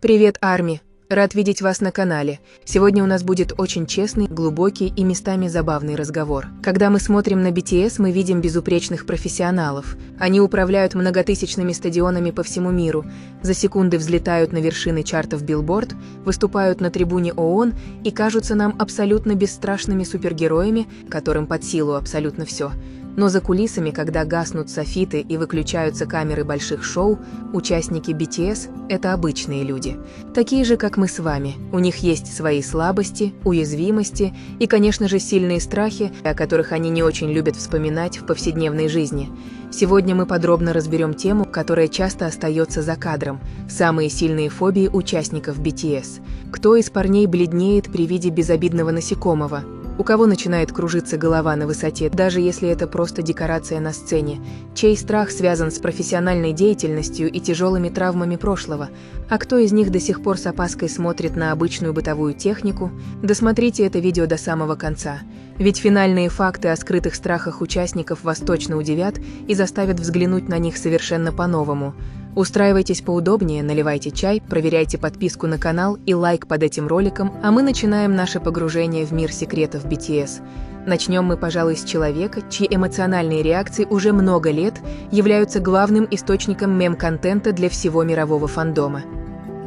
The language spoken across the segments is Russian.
Привет, Арми! Рад видеть вас на канале. Сегодня у нас будет очень честный, глубокий и местами забавный разговор. Когда мы смотрим на BTS, мы видим безупречных профессионалов. Они управляют многотысячными стадионами по всему миру, за секунды взлетают на вершины чартов Billboard, выступают на трибуне ООН и кажутся нам абсолютно бесстрашными супергероями, которым под силу абсолютно все. Но за кулисами, когда гаснут софиты и выключаются камеры больших шоу, участники BTS – это обычные люди. Такие же, как мы с вами. У них есть свои слабости, уязвимости и, конечно же, сильные страхи, о которых они не очень любят вспоминать в повседневной жизни. Сегодня мы подробно разберем тему, которая часто остается за кадром – самые сильные фобии участников BTS. Кто из парней бледнеет при виде безобидного насекомого? У кого начинает кружиться голова на высоте, даже если это просто декорация на сцене? Чей страх связан с профессиональной деятельностью и тяжелыми травмами прошлого? А кто из них до сих пор с опаской смотрит на обычную бытовую технику? Досмотрите это видео до самого конца. Ведь финальные факты о скрытых страхах участников вас точно удивят и заставят взглянуть на них совершенно по-новому. Устраивайтесь поудобнее, наливайте чай, проверяйте подписку на канал и лайк под этим роликом, а мы начинаем наше погружение в мир секретов BTS. Начнем мы, пожалуй, с человека, чьи эмоциональные реакции уже много лет являются главным источником мем-контента для всего мирового фандома.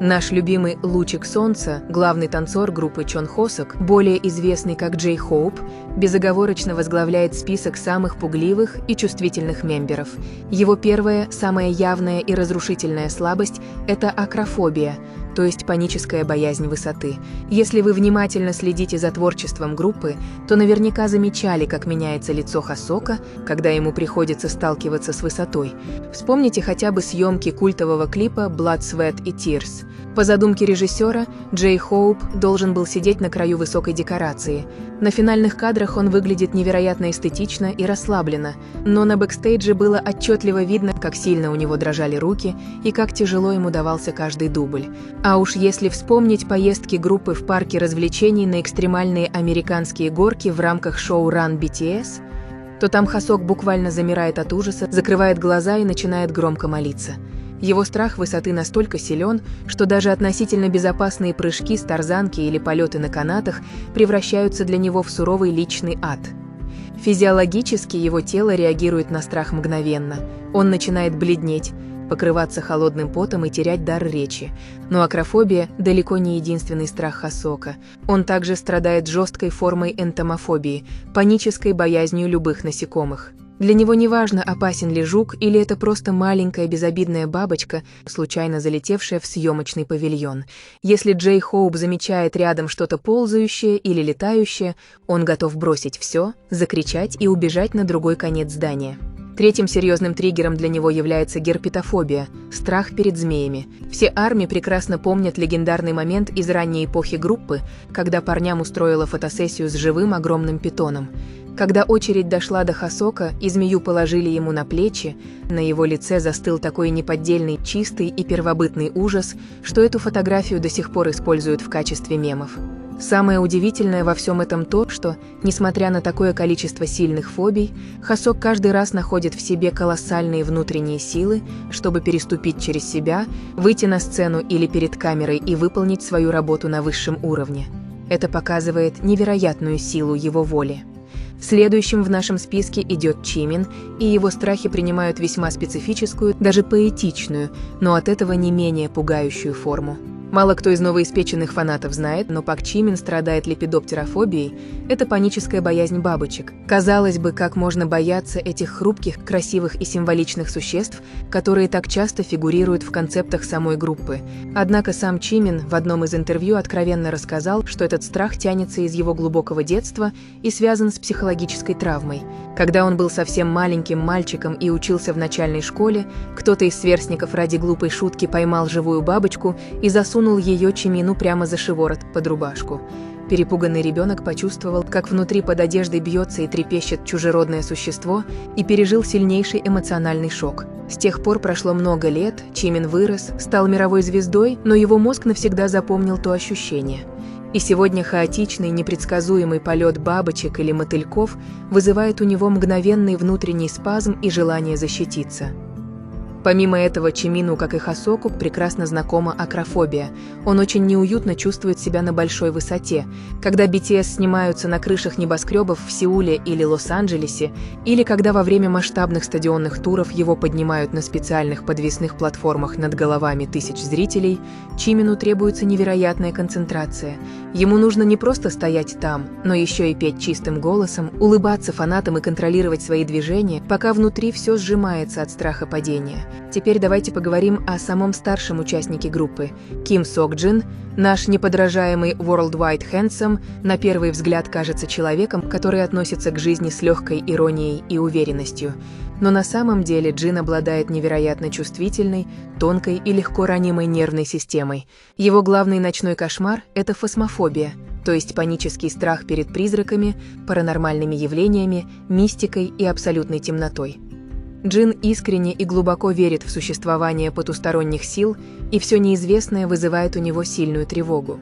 Наш любимый «Лучик солнца», главный танцор группы Чон Хосок, более известный как J-Hope, безоговорочно возглавляет список самых пугливых и чувствительных мемберов. Его первая, самая явная и разрушительная слабость – это акрофобия, то есть паническая боязнь высоты. Если вы внимательно следите за творчеством группы, то наверняка замечали, как меняется лицо Хосока, когда ему приходится сталкиваться с высотой. Вспомните хотя бы съемки культового клипа «Blood, Sweat и Tears». По задумке режиссера, J-Hope должен был сидеть на краю высокой декорации. На финальных кадрах он выглядит невероятно эстетично и расслабленно, но на бэкстейдже было отчетливо видно, как сильно у него дрожали руки и как тяжело ему давался каждый дубль. А уж если вспомнить поездки группы в парке развлечений на экстремальные американские горки в рамках шоу Run BTS, то там Хосок буквально замирает от ужаса, закрывает глаза и начинает громко молиться. Его страх высоты настолько силен, что даже относительно безопасные прыжки с тарзанки или полеты на канатах превращаются для него в суровый личный ад. Физиологически его тело реагирует на страх мгновенно. Он начинает бледнеть, покрываться холодным потом и терять дар речи. Но акрофобия далеко не единственный страх Хосока. Он также страдает жесткой формой энтомофобии, панической боязнью любых насекомых. Для него не важно, опасен ли жук или это просто маленькая безобидная бабочка, случайно залетевшая в съемочный павильон. Если J-Hope замечает рядом что-то ползающее или летающее, он готов бросить все, закричать и убежать на другой конец здания. Третьим серьезным триггером для него является герпетофобия – страх перед змеями. Все армии прекрасно помнят легендарный момент из ранней эпохи группы, когда парням устроила фотосессию с живым огромным питоном. Когда очередь дошла до Хосока и змею положили ему на плечи, на его лице застыл такой неподдельный, чистый и первобытный ужас, что эту фотографию до сих пор используют в качестве мемов. Самое удивительное во всем этом то, что, несмотря на такое количество сильных фобий, Хосок каждый раз находит в себе колоссальные внутренние силы, чтобы переступить через себя, выйти на сцену или перед камерой и выполнить свою работу на высшем уровне. Это показывает невероятную силу его воли. Следующим в нашем списке идет Чимин, и его страхи принимают весьма специфическую, даже поэтичную, но от этого не менее пугающую форму. Мало кто из новоиспеченных фанатов знает, но Пак Чимин страдает лепидоптерофобией – это паническая боязнь бабочек. Казалось бы, как можно бояться этих хрупких, красивых и символичных существ, которые так часто фигурируют в концептах самой группы. Однако сам Чимин в одном из интервью откровенно рассказал, что этот страх тянется из его глубокого детства и связан с психологической травмой. Когда он был совсем маленьким мальчиком и учился в начальной школе, кто-то из сверстников ради глупой шутки поймал живую бабочку и засунул ее Чимину прямо за шиворот, под рубашку. Перепуганный ребенок почувствовал, как внутри под одеждой бьется и трепещет чужеродное существо, и пережил сильнейший эмоциональный шок. С тех пор прошло много лет, Чимин вырос, стал мировой звездой, но его мозг навсегда запомнил то ощущение. И сегодня хаотичный, непредсказуемый полет бабочек или мотыльков вызывает у него мгновенный внутренний спазм и желание защититься. Помимо этого, Чимину, как и Хосоку, прекрасно знакома акрофобия. Он очень неуютно чувствует себя на большой высоте. Когда BTS снимаются на крышах небоскребов в Сеуле или Лос-Анджелесе, или когда во время масштабных стадионных туров его поднимают на специальных подвесных платформах над головами тысяч зрителей, Чимину требуется невероятная концентрация. Ему нужно не просто стоять там, но еще и петь чистым голосом, улыбаться фанатам и контролировать свои движения, пока внутри все сжимается от страха падения. Теперь давайте поговорим о самом старшем участнике группы – Ким Сокджин. Наш неподражаемый Worldwide Handsome на первый взгляд кажется человеком, который относится к жизни с легкой иронией и уверенностью. Но на самом деле Джин обладает невероятно чувствительной, тонкой и легко ранимой нервной системой. Его главный ночной кошмар – это фосмофобия, то есть панический страх перед призраками, паранормальными явлениями, мистикой и абсолютной темнотой. Джин искренне и глубоко верит в существование потусторонних сил, и все неизвестное вызывает у него сильную тревогу.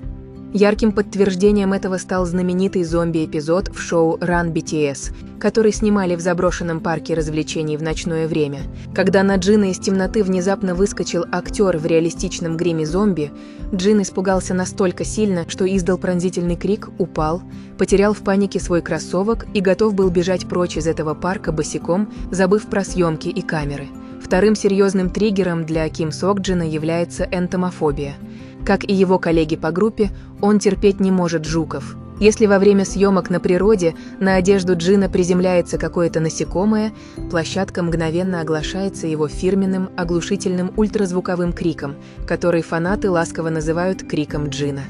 Ярким подтверждением этого стал знаменитый зомби-эпизод в шоу Run BTS, который снимали в заброшенном парке развлечений в ночное время. Когда на Джина из темноты внезапно выскочил актер в реалистичном гриме зомби, Джин испугался настолько сильно, что издал пронзительный крик, упал, потерял в панике свой кроссовок и готов был бежать прочь из этого парка босиком, забыв про съемки и камеры. Вторым серьезным триггером для Ким Сокджина является энтомофобия. Как и его коллеги по группе, он терпеть не может жуков. Если во время съемок на природе на одежду Джина приземляется какое-то насекомое, площадка мгновенно оглашается его фирменным, оглушительным ультразвуковым криком, который фанаты ласково называют криком Джина.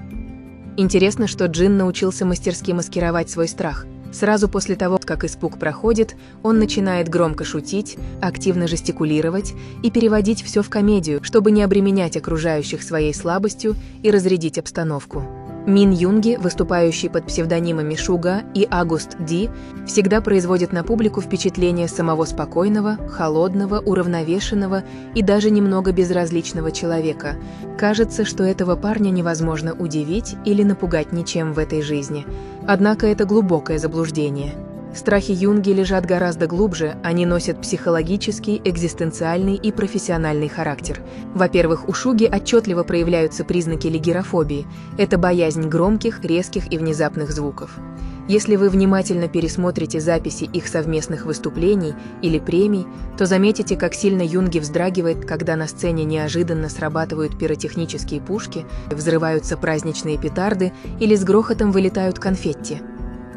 Интересно, что Джин научился мастерски маскировать свой страх. Сразу после того, как испуг проходит, он начинает громко шутить, активно жестикулировать и переводить все в комедию, чтобы не обременять окружающих своей слабостью и разрядить обстановку. Мин Юнги, выступающий под псевдонимами Шуга и Агуст Ди, всегда производит на публику впечатление самого спокойного, холодного, уравновешенного и даже немного безразличного человека. Кажется, что этого парня невозможно удивить или напугать ничем в этой жизни. Однако это глубокое заблуждение. Страхи Юнги лежат гораздо глубже, они носят психологический, экзистенциальный и профессиональный характер. Во-первых, у Шуги отчетливо проявляются признаки лигерофобии – это боязнь громких, резких и внезапных звуков. Если вы внимательно пересмотрите записи их совместных выступлений или премий, то заметите, как сильно Юнги вздрагивает, когда на сцене неожиданно срабатывают пиротехнические пушки, взрываются праздничные петарды или с грохотом вылетают конфетти.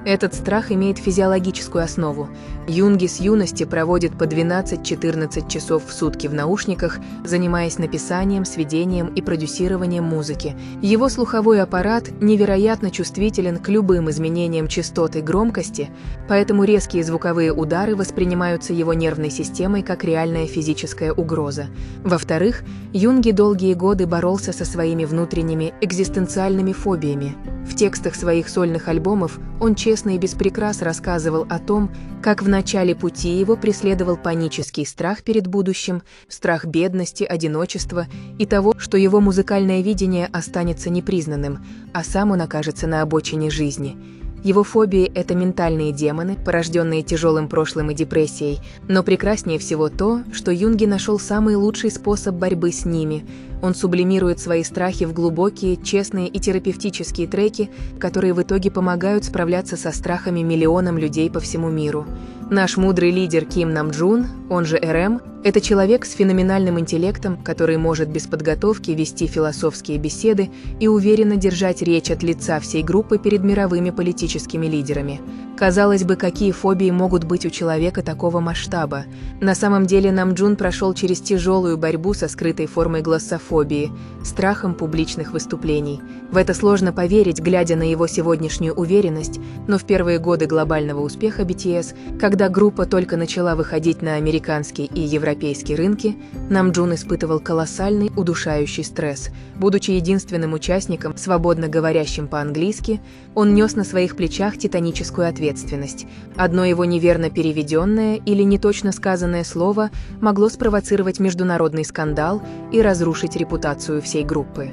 Этот страх имеет физиологическую основу. Юнги с юности проводит по 12-14 часов в сутки в наушниках, занимаясь написанием, сведением и продюсированием музыки. Его слуховой аппарат невероятно чувствителен к любым изменениям частоты громкости, поэтому резкие звуковые удары воспринимаются его нервной системой как реальная физическая угроза. Во-вторых, Юнги долгие годы боролся со своими внутренними экзистенциальными фобиями. В текстах своих сольных альбомов он честно и без прикрас рассказывал о том, как в начале пути его преследовал панический страх перед будущим, страх бедности, одиночества и того, что его музыкальное видение останется непризнанным, а сам он окажется на обочине жизни. Его фобии – это ментальные демоны, порожденные тяжелым прошлым и депрессией, но прекраснее всего то, что Юнги нашел самый лучший способ борьбы с ними. Он сублимирует свои страхи в глубокие, честные и терапевтические треки, которые в итоге помогают справляться со страхами миллионам людей по всему миру. Наш мудрый лидер Ким Намджун, он же РМ, это человек с феноменальным интеллектом, который может без подготовки вести философские беседы и уверенно держать речь от лица всей группы перед мировыми политическими лидерами. Казалось бы, какие фобии могут быть у человека такого масштаба? На самом деле Намджун прошел через тяжелую борьбу со скрытой формой глоссофобии, страхом публичных выступлений. В это сложно поверить, глядя на его сегодняшнюю уверенность, но в первые годы глобального успеха BTS, когда группа только начала выходить на американский и европейский рынки, Намджун испытывал колоссальный удушающий стресс. Будучи единственным участником, свободно говорящим по-английски, он нес на своих плечах титаническую ответственность. Одно его неверно переведенное или неточно сказанное слово могло спровоцировать международный скандал и разрушить репутацию всей группы.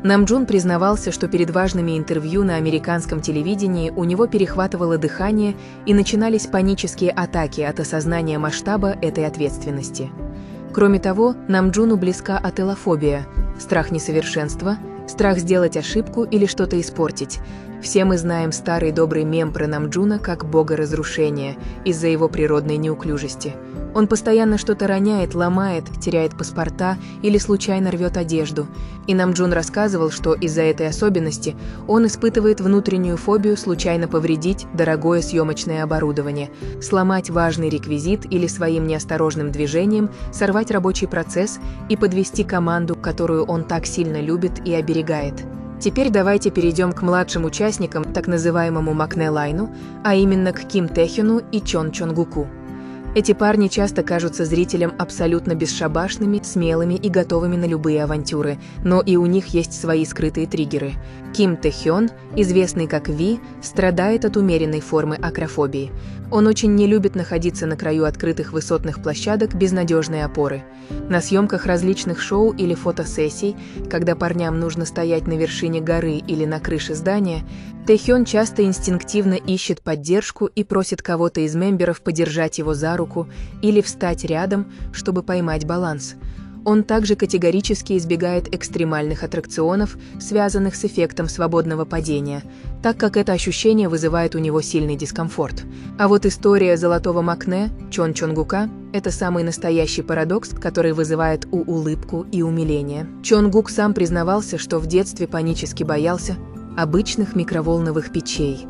Намджун признавался, что перед важными интервью на американском телевидении у него перехватывало дыхание и начинались панические атаки от осознания масштаба этой ответственности. Кроме того, Намджуну близка ателофобия – страх несовершенства, страх сделать ошибку или что-то испортить. Все мы знаем старый добрый мем про Намджуна как бога разрушения из-за его природной неуклюжести. Он постоянно что-то роняет, ломает, теряет паспорта или случайно рвет одежду. И Намджун рассказывал, что из-за этой особенности он испытывает внутреннюю фобию случайно повредить дорогое съемочное оборудование, сломать важный реквизит или своим неосторожным движением сорвать рабочий процесс и подвести команду, которую он так сильно любит и оберегает. Теперь давайте перейдем к младшим участникам, так называемому Макне Лайну, а именно к Ким Тэхёну и Чон Чонгуку. Эти парни часто кажутся зрителям абсолютно бесшабашными, смелыми и готовыми на любые авантюры, но и у них есть свои скрытые триггеры. Ким Тэхён, известный как Ви, страдает от умеренной формы акрофобии. Он очень не любит находиться на краю открытых высотных площадок без надежной опоры. На съемках различных шоу или фотосессий, когда парням нужно стоять на вершине горы или на крыше здания, Тэхён часто инстинктивно ищет поддержку и просит кого-то из мемберов подержать его за руку или встать рядом, чтобы поймать баланс. Он также категорически избегает экстремальных аттракционов, связанных с эффектом свободного падения, так как это ощущение вызывает у него сильный дискомфорт. А вот история золотого Макне, Чон Чонгука, это самый настоящий парадокс, который вызывает улыбку и умиление. Чонгук сам признавался, что в детстве панически боялся обычных микроволновых печей.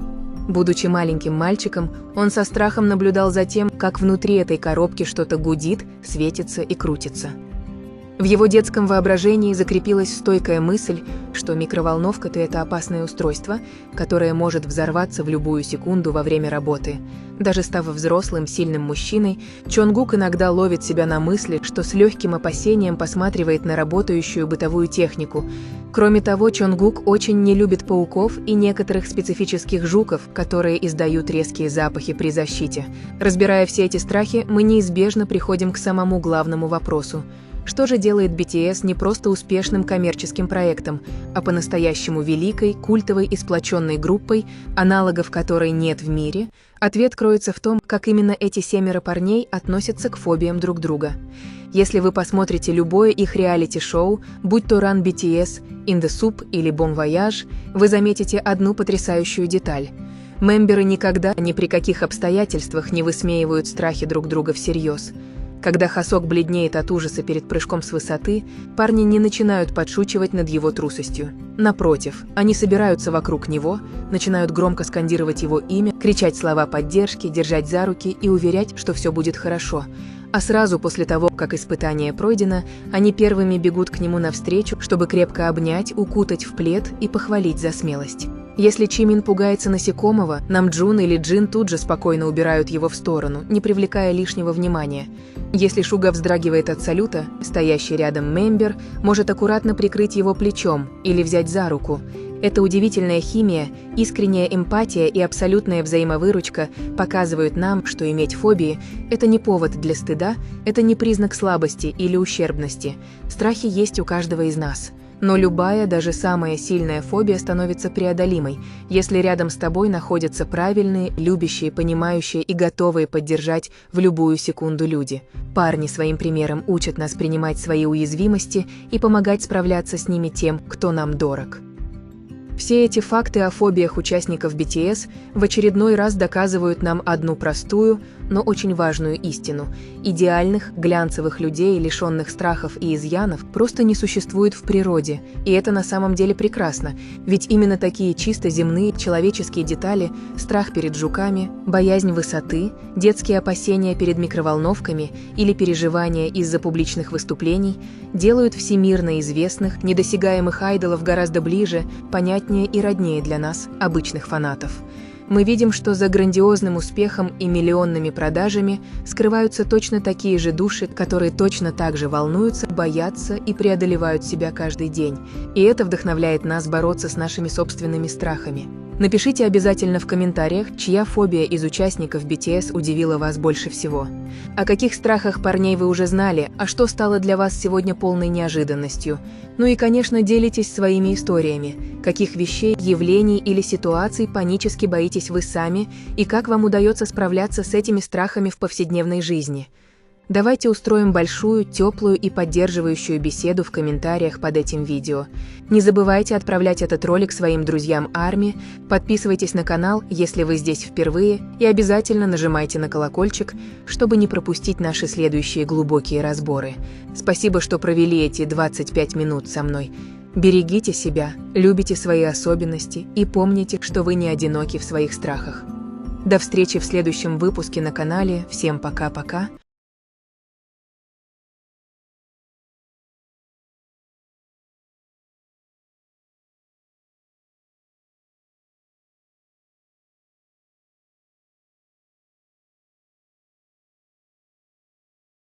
Будучи маленьким мальчиком, он со страхом наблюдал за тем, как внутри этой коробки что-то гудит, светится и крутится. В его детском воображении закрепилась стойкая мысль, что микроволновка – это опасное устройство, которое может взорваться в любую секунду во время работы. Даже став взрослым, сильным мужчиной, Чонгук иногда ловит себя на мысли, что с легким опасением посматривает на работающую бытовую технику. Кроме того, Чонгук очень не любит пауков и некоторых специфических жуков, которые издают резкие запахи при защите. Разбирая все эти страхи, мы неизбежно приходим к самому главному вопросу. Что же делает BTS не просто успешным коммерческим проектом, а по-настоящему великой, культовой и сплоченной группой, аналогов которой нет в мире? Ответ кроется в том, как именно эти 7 парней относятся к фобиям друг друга. Если вы посмотрите любое их реалити-шоу, будь то Run BTS, In the Soup или Bon Voyage, вы заметите одну потрясающую деталь. Мемберы никогда, ни при каких обстоятельствах не высмеивают страхи друг друга всерьез. Когда Хосок бледнеет от ужаса перед прыжком с высоты, парни не начинают подшучивать над его трусостью. Напротив, они собираются вокруг него, начинают громко скандировать его имя, кричать слова поддержки, держать за руки и уверять, что все будет хорошо. А сразу после того, как испытание пройдено, они первыми бегут к нему навстречу, чтобы крепко обнять, укутать в плед и похвалить за смелость. Если Чимин пугается насекомого, Намджун или Джин тут же спокойно убирают его в сторону, не привлекая лишнего внимания. Если Шуга вздрагивает от салюта, стоящий рядом мембер может аккуратно прикрыть его плечом или взять за руку. Эта удивительная химия, искренняя эмпатия и абсолютная взаимовыручка показывают нам, что иметь фобии – это не повод для стыда, это не признак слабости или ущербности. Страхи есть у каждого из нас. Но любая, даже самая сильная фобия становится преодолимой, если рядом с тобой находятся правильные, любящие, понимающие и готовые поддержать в любую секунду люди. Парни своим примером учат нас принимать свои уязвимости и помогать справляться с ними тем, кто нам дорог. Все эти факты о фобиях участников BTS в очередной раз доказывают нам одну простую, но очень важную истину. Идеальных, глянцевых людей, лишенных страхов и изъянов, просто не существует в природе. И это на самом деле прекрасно, ведь именно такие чисто земные человеческие детали – страх перед жуками, боязнь высоты, детские опасения перед микроволновками или переживания из-за публичных выступлений – делают всемирно известных, недосягаемых айдолов гораздо ближе, понятнее и роднее для нас, обычных фанатов. Мы видим, что за грандиозным успехом и миллионными продажами скрываются точно такие же души, которые точно так же волнуются, боятся и преодолевают себя каждый день. И это вдохновляет нас бороться с нашими собственными страхами. Напишите обязательно в комментариях, чья фобия из участников BTS удивила вас больше всего. О каких страхах парней вы уже знали, а что стало для вас сегодня полной неожиданностью. Ну и, конечно, делитесь своими историями. Каких вещей, явлений или ситуаций панически боитесь вы сами и как вам удается справляться с этими страхами в повседневной жизни. Давайте устроим большую, теплую и поддерживающую беседу в комментариях под этим видео. Не забывайте отправлять этот ролик своим друзьям армии, подписывайтесь на канал, если вы здесь впервые, и обязательно нажимайте на колокольчик, чтобы не пропустить наши следующие глубокие разборы. Спасибо, что провели эти 25 минут со мной. Берегите себя, любите свои особенности и помните, что вы не одиноки в своих страхах. До встречи в следующем выпуске на канале. Всем пока-пока.